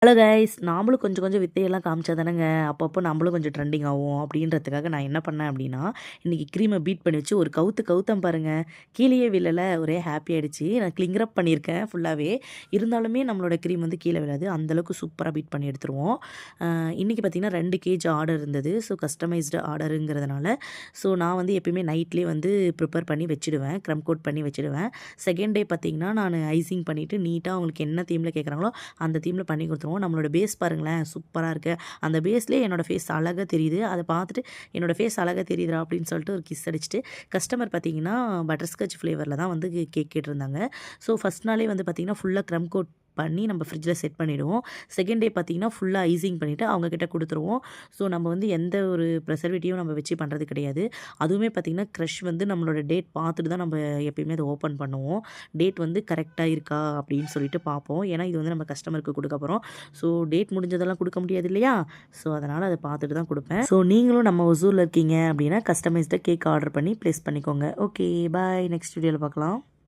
Hello guys, நாமளும் கொஞ்சம் கொஞ்சம் வித்தையெல்லாம் காமிச்சா தானேங்க அப்பப்போ நம்மளும் கொஞ்சம் ட்ரெண்டிங் ஆகும் அப்படின்றதுக்காக நான் என்ன பண்ணேன் அப்படின்னா, இன்றைக்கி க்ரீமை பீட் பண்ணி வச்சு ஒரு கவுத்தம் பாருங்கள். கீழேயே விழலை, ஒரே ஹாப்பி ஆகிடுச்சு. நான் கிளிங்கரப் பண்ணியிருக்கேன் ஃபுல்லாகவே. இருந்தாலுமே நம்மளோட க்ரீம் வந்து கீழே விழாது, அந்தளவுக்கு சூப்பராக பீட் பண்ணி எடுத்துருவோம். இன்றைக்கி பார்த்திங்கன்னா 2 கேஜ் ஆர்டர் இருந்தது. ஸோ கஸ்டமைஸ்டு ஆர்டருங்கிறதுனால நான் வந்து எப்பயுமே நைட்லேயே வந்து ப்ரிப்பேர் பண்ணி வச்சுடுவேன், க்ரம் கோட் பண்ணி வச்சுடுவேன். செகண்ட் டே பார்த்திங்கன்னா நான் ஐசிங் பண்ணிவிட்டு நீட்டாக அவங்களுக்கு என்ன தீமில் கேட்குறாங்களோ அந்த தீமில் பண்ணி கொடுத்துருவோம். நம்மளோட பேஸ் பாருங்களேன், சூப்பராக இருக்குது. அந்த பேஸ்லேயே என்னோடய ஃபேஸ் அழகாக தெரியுது. அதை பார்த்துட்டு என்னோடய ஃபேஸ் அழகாக தெரியுதுடா அப்படின்னு சொல்லிட்டு ஒரு கிஸ் அடிச்சுட்டு, கஸ்டமர் பார்த்திங்கன்னா பட்டர்ஸ்காட்ச் ஃப்ளேவரில் தான் வந்து கேக் கேட்டிருந்தாங்க. ஸோ ஃபஸ்ட் நாளே வந்து பார்த்திங்கன்னா ஃபுல்லாக க்ரம் கோட் பண்ணி நம்ம ஃப்ரிட்ஜில் செட் பண்ணிவிடுவோம். செகண்ட் டே பார்த்திங்கன்னா ஃபுல்லாக ஐசிங் பண்ணிவிட்டு அவங்கக்கிட்ட கொடுத்துருவோம். ஸோ நம்ம வந்து எந்த ஒரு ப்ரெசர்வேட்டிவும் நம்ம வச்சு பண்ணுறது கிடையாது. அதுவுமே பார்த்திங்கன்னா க்ரஷ் வந்து நம்மளோட டேட் பார்த்துட்டு தான் நம்ம எப்பயுமே அதை ஓப்பன் பண்ணுவோம். டேட் வந்து கரெக்டாக இருக்கா அப்படின்னு சொல்லிட்டு பார்ப்போம். ஏன்னா இது வந்து நம்ம கஸ்டமருக்கு கொடுக்க போகிறோம். ஸோ டேட் முடிஞ்சதெல்லாம் கொடுக்க முடியாது இல்லையா? ஸோ அதனால் அதை பார்த்துட்டு தான் கொடுப்பேன். ஸோ நீங்களும் நம்ம ஒசூரில் இருக்கீங்க அப்படின்னா கஸ்டமைஸ்டாக கேக் ஆர்டர் பண்ணி ப்ளேஸ் பண்ணிக்கோங்க. ஓகே, பாய். நெக்ஸ்ட் வீடியோவில் பார்க்கலாம்.